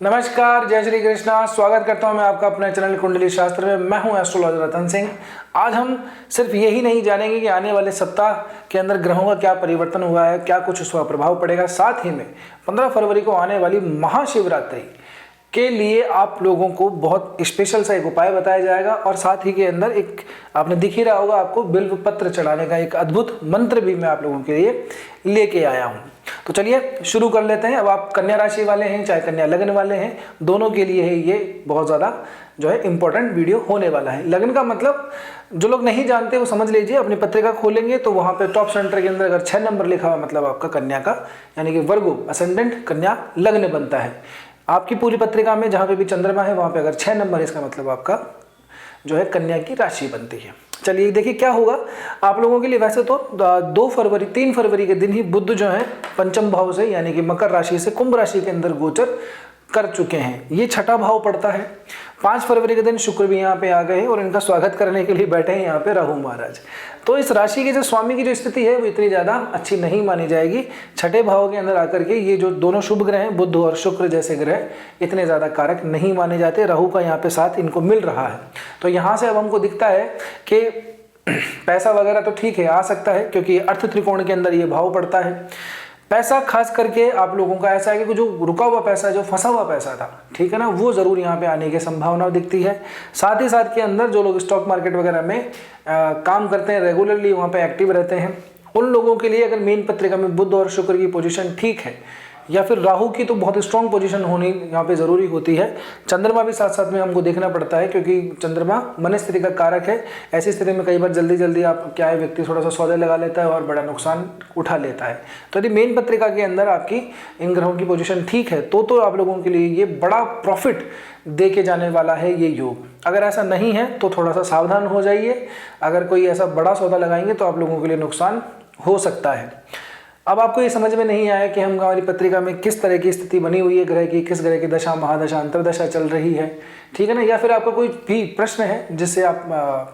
नमस्कार, जय श्री कृष्णा। स्वागत करता हूं मैं आपका अपने चैनल कुंडली शास्त्र में। मैं हूं एस्ट्रोलॉजर रतन सिंह। आज हम सिर्फ यही नहीं जानेंगे कि आने वाले सप्ताह के अंदर ग्रहों का क्या परिवर्तन हुआ है, क्या कुछ उसका प्रभाव पड़ेगा। साथ ही में 15 फरवरी को आने वाली महाशिवरात्रि के लिए आप लोगों को बहुत स्पेशल सा एक उपाय बताया जाएगा और साथ ही के अंदर एक आपने दिख ही रहा होगा आपको बिल्व पत्र चढ़ाने का एक अद्भुत मंत्र भी मैं आप लोगों के लिए लेके आया हूं। तो चलिए शुरू कर लेते हैं। अब आप कन्या राशि वाले हैं चाहे कन्या लग्न वाले हैं, दोनों के लिए है ये बहुत ज़्यादा जो है इंपॉर्टेंट वीडियो होने वाला है। लग्न का मतलब जो लोग नहीं जानते वो समझ लीजिए, अपनी पत्रिका खोलेंगे तो वहाँ पे टॉप सेंटर के अंदर अगर 6 नंबर लिखा हुआ मतलब आपका कन्या का यानी कि वर्गो असेंडेंट कन्या लग्न बनता है। आपकी पूरी पत्रिका में जहाँ पे भी चंद्रमा है वहाँ पे अगर 6 नंबर इसका मतलब आपका जो है कन्या की राशि बनती है। चलिए देखिए क्या होगा आप लोगों के लिए। वैसे तो 3 फरवरी के दिन ही बुध जो है पंचम भाव से यानी कि मकर राशि से कुंभ राशि के अंदर गोचर कर चुके हैं। ये छठा भाव पड़ता है। 5 फरवरी के दिन शुक्र भी यहाँ पे आ गए और इनका स्वागत करने के लिए बैठे हैं यहाँ पे राहु महाराज। तो इस राशि के जो स्वामी की जो स्थिति है वो इतनी ज़्यादा अच्छी नहीं मानी जाएगी। छठे भाव के अंदर आकर के ये जो दोनों शुभ ग्रह हैं बुध और शुक्र जैसे ग्रह इतने ज़्यादा कारक नहीं माने जाते। राहु का यहाँ पे साथ इनको मिल रहा है। तो यहाँ से अब हमको दिखता है कि पैसा वगैरह तो ठीक है आ सकता है क्योंकि अर्थ त्रिकोण के अंदर ये भाव पड़ता है। पैसा खास करके आप लोगों का ऐसा है कि जो रुका हुआ पैसा जो फंसा हुआ पैसा था, ठीक है ना, वो ज़रूर यहाँ पे आने की संभावना दिखती है। साथ ही साथ के अंदर जो लोग स्टॉक मार्केट वगैरह में काम करते हैं, रेगुलरली वहाँ पे एक्टिव रहते हैं, उन लोगों के लिए अगर मेन पत्रिका में बुध और शुक्र की पोजीशन ठीक है या फिर राहु की तो बहुत स्ट्रॉन्ग पोजीशन होनी यहाँ पे ज़रूरी होती है। चंद्रमा भी साथ साथ में हमको देखना पड़ता है क्योंकि चंद्रमा मन स्थिति का कारक है। ऐसी स्थिति में कई बार जल्दी आप क्या है व्यक्ति थोड़ा सा सौदे लगा लेता है और बड़ा नुकसान उठा लेता है। तो यदि मेन पत्रिका के अंदर आपकी इन ग्रहों की पोजीशन ठीक है तो आप लोगों के लिए ये बड़ा प्रॉफिट दे के जाने वाला है ये योग। अगर ऐसा नहीं है तो थोड़ा सा सावधान हो जाइए। अगर कोई ऐसा बड़ा सौदा लगाएंगे तो आप लोगों के लिए नुकसान हो सकता है। अब आपको ये समझ में नहीं आया कि हम हमारी पत्रिका में किस तरह की स्थिति बनी हुई है ग्रह की, किस ग्रह की दशा महादशा अंतरदशा चल रही है, ठीक है ना, या फिर आपका कोई भी प्रश्न है जिससे आप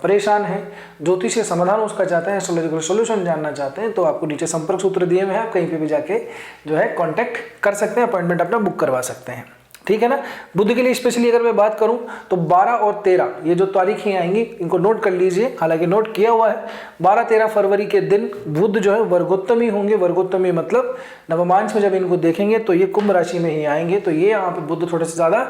परेशान हैं, ज्योतिषीय समाधान उसका चाहते हैं, एस्ट्रोलॉजिकल सॉल्यूशन जानना चाहते हैं, तो आपको नीचे संपर्क सूत्र दिए हुए हैं, आप कहीं पे भी जाके जो है कांटेक्ट कर सकते हैं, अपॉइंटमेंट अपना बुक करवा सकते हैं, ठीक है ना। बुध के लिए स्पेशली अगर मैं बात करूं तो 12 और 13 ये जो तारीखें आएंगी इनको नोट कर लीजिए, हालांकि नोट किया हुआ है। 12-13 फरवरी के दिन बुध जो है वर्गोत्तमी होंगे। वर्गोत्तमी मतलब नवमांश में जब इनको देखेंगे तो ये कुंभ राशि में ही आएंगे। तो ये यहाँ पे बुध थोड़े से ज़्यादा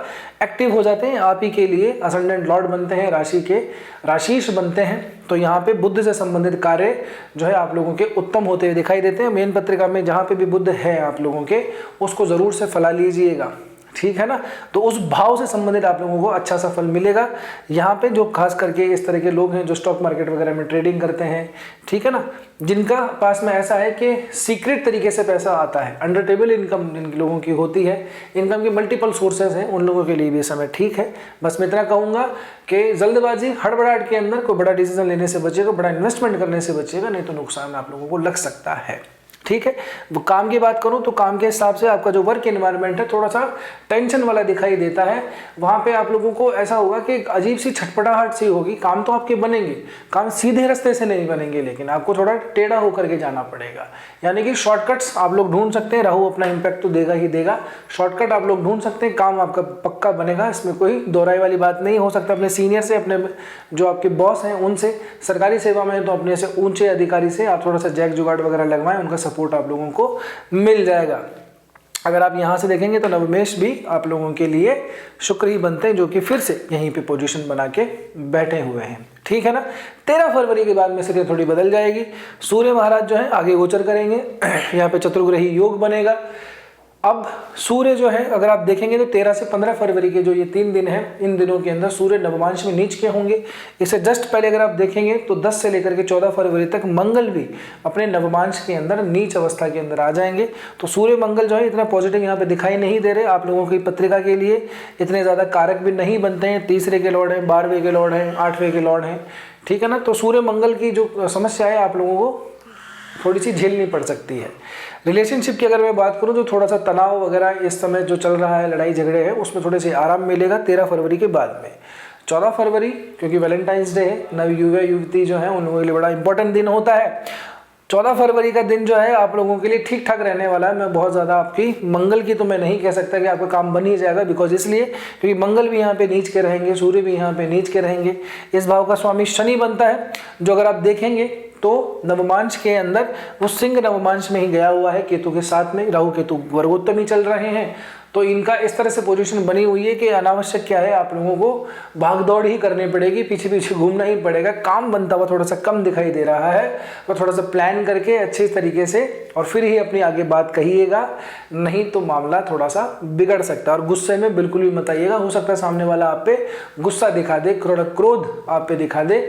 एक्टिव हो जाते हैं, आप ही के लिए असेंडेंट लॉर्ड बनते हैं, राशि के राशीश बनते हैं। तो यहाँ पे बुध से संबंधित कार्य जो है आप लोगों के उत्तम होते हुए दिखाई देते हैं। मेन पत्रिका में जहाँ पे भी बुध है आप लोगों के उसको ज़रूर से फला लीजिएगा, ठीक है ना। तो उस भाव से संबंधित आप लोगों को अच्छा सा फल मिलेगा। यहाँ पे जो खास करके इस तरह के लोग हैं जो स्टॉक मार्केट वगैरह में ट्रेडिंग करते हैं, ठीक है ना, जिनका पास में ऐसा है कि सीक्रेट तरीके से पैसा आता है, अंडर टेबल इनकम जिन लोगों की होती है, इनकम की मल्टीपल सोर्सेज हैं, उन लोगों के लिए भी समय ठीक है। बस मैं इतना कहूँगा कि जल्दबाजी हड़बड़ाहट के अंदर कोई बड़ा डिसीजन लेने से बचेगा, बड़ा इन्वेस्टमेंट करने से बचेगा, नहीं तो नुकसान आप लोगों को लग सकता है, ठीक है। वो काम की बात करूं तो काम के हिसाब से आपका जो वर्क एनवायरनमेंट है थोड़ा सा टेंशन वाला दिखाई देता है। वहां पे आप लोगों को ऐसा होगा कि एक अजीब सी छटपटाहट सी होगी। काम तो आपके बनेंगे, काम सीधे रास्ते से नहीं बनेंगे, लेकिन आपको थोड़ा टेढ़ा होकर के जाना पड़ेगा। यानी कि शॉर्टकट्स आप लोग ढूंढ सकते हैं। राहु अपना इम्पैक्ट तो देगा ही देगा, शॉर्टकट आप लोग ढूंढ सकते हैं, काम आपका पक्का बनेगा, इसमें कोई दोहराई वाली बात नहीं। हो सकता है अपने सीनियर से, अपने जो आपके बॉस हैं उनसे, सरकारी सेवा में तो अपने से ऊंचे अधिकारी से आप थोड़ा सा जैक जुगाड़ वगैरह लगवाएं, उनका सपोर्ट आप लोगों को मिल जाएगा। अगर आप यहां से देखेंगे तो नवमेश भी आप लोगों के लिए शुक्र ही बनते हैं, जो कि फिर से यहीं पे पोजीशन बना के बैठे हुए हैं, ठीक है ना। 13 फरवरी के बाद में स्थिति थोड़ी बदल जाएगी। सूर्य महाराज जो है आगे गोचर करेंगे, यहाँ पे चतुर्ग्रही योग बनेगा। अब सूर्य जो है अगर आप देखेंगे तो 13 से 15 फरवरी के जो ये 3 दिन हैं, इन दिनों के अंदर सूर्य नवमांश में नीच के होंगे। इससे जस्ट पहले अगर आप देखेंगे तो 10 से लेकर के 14 फरवरी तक मंगल भी अपने नवमांश के अंदर नीच अवस्था के अंदर आ जाएंगे। तो सूर्य मंगल जो है इतना पॉजिटिव यहाँ पे दिखाई नहीं दे रहे आप लोगों की पत्रिका के लिए, इतने ज़्यादा कारक भी नहीं बनते हैं। 3रे के लॉर्ड हैं, 12वें के लॉर्ड हैं, 8वें के लॉर्ड हैं, ठीक है ना। तो सूर्य मंगल की जो समस्या है आप लोगों को थोड़ी सी झेलनी पड़ सकती है। रिलेशनशिप की अगर मैं बात करूं तो थोड़ा सा तनाव वगैरह इस समय जो चल रहा है, लड़ाई झगड़े हैं, उसमें थोड़े से आराम मिलेगा 13 फरवरी के बाद में। 14 फरवरी क्योंकि वैलेंटाइंस डे है, नव युवा युवती जो है उनके लिए बड़ा इंपॉर्टेंट दिन होता है। 14 फरवरी का दिन जो है आप लोगों के लिए ठीक ठाक रहने वाला है। मैं बहुत ज़्यादा आपकी मंगल की तो मैं नहीं कह सकता कि आपका काम बन ही जाएगा, बिकॉज इसलिए क्योंकि मंगल भी यहाँ पे नीच के रहेंगे, सूर्य भी यहाँ पे नीच के रहेंगे। इस भाव का स्वामी शनि बनता है, जो अगर आप देखेंगे तो नवमांश के अंदर वो सिंह नवमांश में ही गया हुआ है केतु के साथ में। राहु केतु वर्गोत्तम ही चल रहे हैं, तो इनका इस तरह से पोजीशन बनी हुई है कि अनावश्यक क्या है, आप लोगों को भागदौड़ ही करनी पड़ेगी, पीछे पीछे घूमना ही पड़ेगा। काम बनता हुआ थोड़ा सा कम दिखाई दे रहा है, तो थोड़ा सा प्लान करके अच्छे तरीके से और फिर ही अपनी आगे बात कहिएगा, नहीं तो मामला थोड़ा सा बिगड़ सकता है। और गुस्से में बिल्कुल भी मत आइएगा, हो सकता है सामने वाला आप पे गुस्सा दिखा दे, क्रोध आप पे दिखा दे,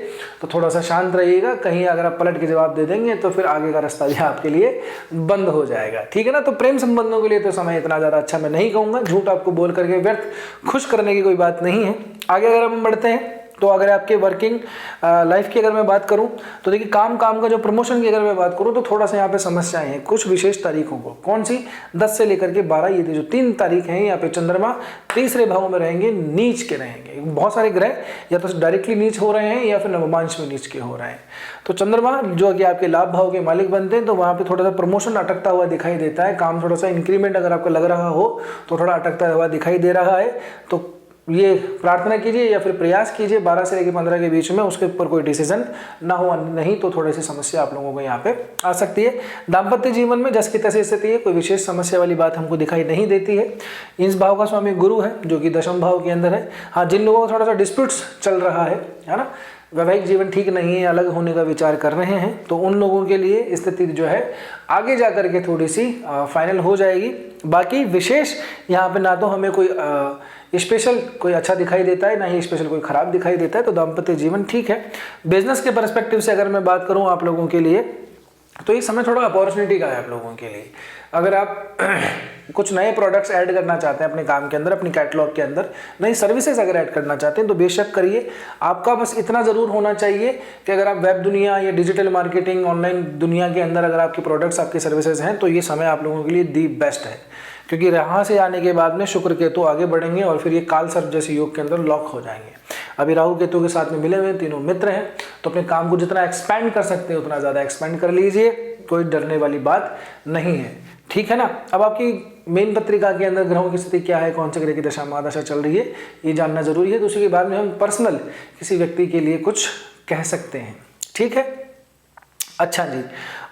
तो थोड़ा सा शांत रहिएगा। कहीं अगर आप पलट के जवाब दे देंगे तो फिर आगे का रास्ता भी आपके लिए बंद हो जाएगा, ठीक है ना। तो प्रेम संबंधों के लिए तो समय इतना ज़्यादा अच्छा मैं नहीं कहूँगा, झूठ आपको बोल करके व्यर्थ खुश करने की कोई बात नहीं है। आगे अगर हम बढ़ते हैं तो अगर आपके वर्किंग लाइफ की अगर मैं बात करूं तो देखिए काम का जो प्रमोशन की अगर मैं बात करूं तो थोड़ा सा यहाँ पे समस्याएं हैं कुछ विशेष तारीखों को। कौन सी? 10 से लेकर के 12, ये जो 3 तारीख हैं यहाँ पे चंद्रमा तीसरे भाव में रहेंगे, नीच के रहेंगे। बहुत सारे ग्रह या तो डायरेक्टली नीच हो रहे हैं या फिर नवमांश में नीच के हो रहे हैं। तो चंद्रमा जो कि आपके लाभ भाव के मालिक बनते हैं, तो वहाँ पे थोड़ा सा प्रमोशन अटकता हुआ दिखाई देता है। काम थोड़ा सा इंक्रीमेंट अगर आपको लग रहा हो तो थोड़ा अटकता हुआ दिखाई दे रहा है। तो ये प्रार्थना कीजिए या फिर प्रयास कीजिए 12 से लेकर 15 के बीच में उसके ऊपर कोई डिसीजन ना हो, नहीं तो थोड़ी सी समस्या आप लोगों को यहाँ पे आ सकती है। दाम्पत्य जीवन में जस की तैसी स्थिति है, कोई विशेष समस्या वाली बात हमको दिखाई नहीं देती है। इस भाव का स्वामी गुरु है जो कि दशम भाव के अंदर है। हाँ, जिन लोगों का थोड़ा सा डिस्प्यूट्स चल रहा है ना, वैवाहिक जीवन ठीक नहीं है, अलग होने का विचार कर रहे हैं, तो उन लोगों के लिए स्थिति जो है आगे जा कर के थोड़ी सी फाइनल हो जाएगी। बाकी विशेष यहाँ पे ना तो हमें कोई स्पेशल कोई अच्छा दिखाई देता है, ना ही स्पेशल कोई खराब दिखाई देता है। तो दाम्पत्य जीवन ठीक है। बिजनेस के पर्सपेक्टिव से अगर मैं बात करूँ आप लोगों के लिए, तो ये समय थोड़ा अपॉर्चुनिटी का है आप लोगों के लिए। अगर आप कुछ नए प्रोडक्ट्स ऐड करना चाहते हैं अपने काम के अंदर, अपनी कैटलॉग के अंदर नई सर्विसेज अगर ऐड करना चाहते हैं तो बेशक करिए। आपका बस इतना ज़रूर होना चाहिए कि अगर आप वेब दुनिया या डिजिटल मार्केटिंग ऑनलाइन दुनिया के अंदर अगर आपकी प्रोडक्ट्स आपकी सर्विसेज हैं तो ये समय आप लोगों के लिए दी बेस्ट है, क्योंकि यहाँ से आने के बाद में शुक्र केतु आगे बढ़ेंगे और फिर ये काल सर्प जैसे योग के अंदर लॉक हो जाएंगे। अभी राहु केतु के साथ में मिले हुए तीनों मित्र हैं, तो अपने काम को जितना एक्सपेंड कर सकते हैं उतना ज़्यादा एक्सपेंड कर लीजिए, कोई डरने वाली बात नहीं है, ठीक है ना। अब आपकी मेन पत्रिका के अंदर ग्रहों की स्थिति क्या है, कौन से ग्रह की दशा महादशा चल रही है, ये जानना जरूरी है। तो उसी के बाद में हम पर्सनल किसी व्यक्ति के लिए कुछ कह सकते हैं, ठीक है। अच्छा जी,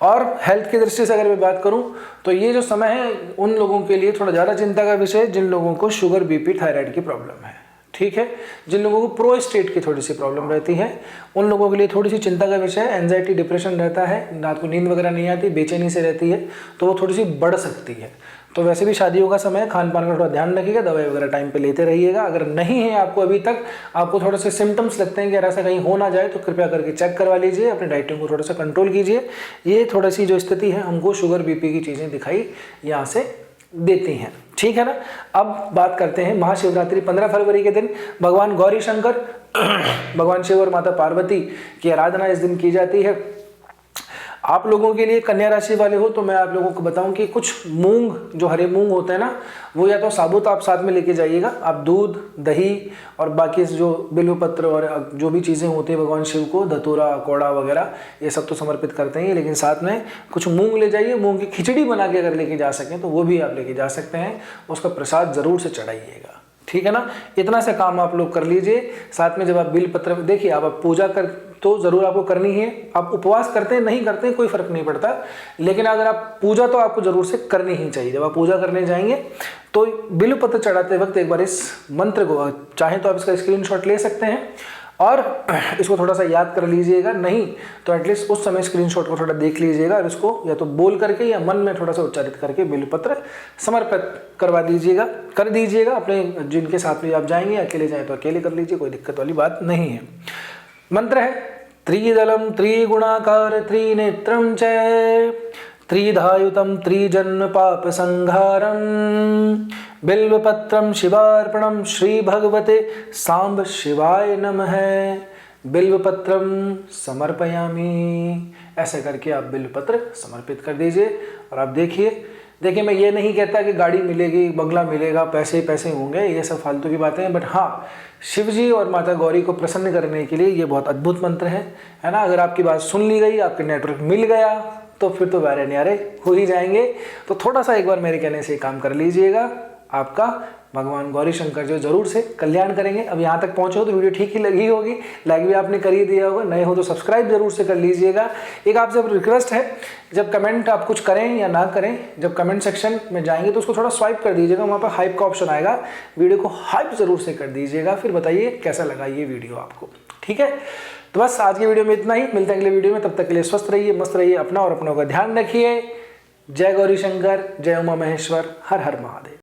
और हेल्थ की दृष्टि से अगर मैं बात करूं तो ये जो समय है उन लोगों के लिए थोड़ा ज़्यादा चिंता का विषय है जिन लोगों को शुगर, बीपी, थायराइड की प्रॉब्लम है, ठीक है। जिन लोगों को प्रोस्टेट की थोड़ी सी प्रॉब्लम रहती है उन लोगों के लिए थोड़ी सी चिंता का विषय है। एंजाइटी, डिप्रेशन रहता है, रात को नींद वगैरह नहीं आती, बेचैनी से रहती है, तो वो थोड़ी सी बढ़ सकती है। तो वैसे भी शादियों का समय, खान पान का थोड़ा ध्यान रखिएगा, दवाई वगैरह टाइम पे लेते रहिएगा। अगर नहीं है आपको अभी तक, आपको थोड़े से सिम्टम्स लगते हैं कि ऐसा कहीं हो ना जाए, तो कृपया करके चेक करवा लीजिए, अपनी डाइटिंग को थोड़ा सा कंट्रोल कीजिए। ये थोड़ी सी जो स्थिति है हमको शुगर, बीपी की चीज़ें दिखाई यहाँ से देती हैं, ठीक है ना। अब बात करते हैं महाशिवरात्रि 15 फरवरी के दिन भगवान गौरी शंकर भगवान शिव और माता पार्वती की आराधना इस दिन की जाती है। आप लोगों के लिए कन्या राशि वाले हो तो मैं आप लोगों को बताऊं कि कुछ मूंग, जो हरे मूंग होते हैं ना, वो या तो साबुत आप साथ में लेके जाइएगा। आप दूध, दही और बाकी जो बिल्व पत्र और जो भी चीज़ें होती हैं भगवान शिव को, धतूरा, कौड़ा वगैरह, ये सब तो समर्पित करते हैं, लेकिन साथ में कुछ मूंग ले जाइए। मूंग की खिचड़ी बना के अगर लेके जा सकें तो वो भी आप लेके जा सकते हैं, उसका प्रसाद ज़रूर से चढ़ाइएगा, ठीक है ना। इतना सा काम आप लोग कर लीजिए। साथ में जब आप बिल पत्र देखिए, आप पूजा कर तो ज़रूर आपको करनी है। आप उपवास करते हैं नहीं करते हैं कोई फ़र्क नहीं पड़ता, लेकिन अगर आप पूजा तो आपको ज़रूर से करनी ही चाहिए। जब आप पूजा करने जाएंगे तो बिल पत्र चढ़ाते वक्त एक बार इस मंत्र को, चाहें तो आप इसका स्क्रीनशॉट ले सकते हैं और इसको थोड़ा सा याद कर लीजिएगा, नहीं तो एटलीस्ट उस समय स्क्रीनशॉट को थोड़ा देख लीजिएगा और इसको या तो बोल करके या मन में थोड़ा सा उच्चारित करके बिलपत्र समर्पित करवा दीजिएगा, कर दीजिएगा। अपने जिनके साथ में आप जाएंगे, अकेले जाएं तो अकेले कर लीजिए, कोई दिक्कत वाली बात नहीं है। मंत्र है त्रिदलम त्रिगुणाकार त्रिनेत्रम च त्रिधायुतम त्रिजन्म पाप संहारम बिल्वपत्रम शिवार्पणम श्री भगवते सांब शिवाय नमः बिल्वपत्रम समर्पयामि। ऐसे करके आप बिल्वपत्र समर्पित कर दीजिए। और आप देखिए मैं ये नहीं कहता कि गाड़ी मिलेगी, बंगला मिलेगा, पैसे पैसे होंगे, ये सब फालतू की बातें हैं, बट हाँ, शिव जी और माता गौरी को प्रसन्न करने के लिए ये बहुत अद्भुत मंत्र है ना। अगर आपकी बात सुन ली गई, आपके नेटवर्क मिल गया, तो फिर तो बारे न्यारे हो ही जाएंगे। तो थोड़ा सा एक बार मेरे कहने से काम कर लीजिएगा, आपका भगवान गौरी शंकर जो जरूर से कल्याण करेंगे। अब यहाँ तक पहुँचे हो तो वीडियो ठीक ही लगी होगी, लाइक भी आपने कर ही दिया होगा, नए हो तो सब्सक्राइब जरूर से कर लीजिएगा। एक आपसे रिक्वेस्ट है, जब कमेंट आप कुछ करें या ना करें, जब कमेंट सेक्शन में जाएंगे तो उसको थोड़ा स्वाइप कर दीजिएगा, वहाँ पर हाइप का ऑप्शन आएगा, वीडियो को हाइप जरूर से कर दीजिएगा। फिर बताइए कैसा लगा ये वीडियो आपको, ठीक है। तो बस आज की वीडियो में इतना ही, मिलते हैं अगले वीडियो में, तब तक के लिए स्वस्थ रहिए, मस्त रहिए, अपना और अपनों का ध्यान रखिए। जय गौरी शंकर, जय उमा महेश्वर, हर हर महादेव।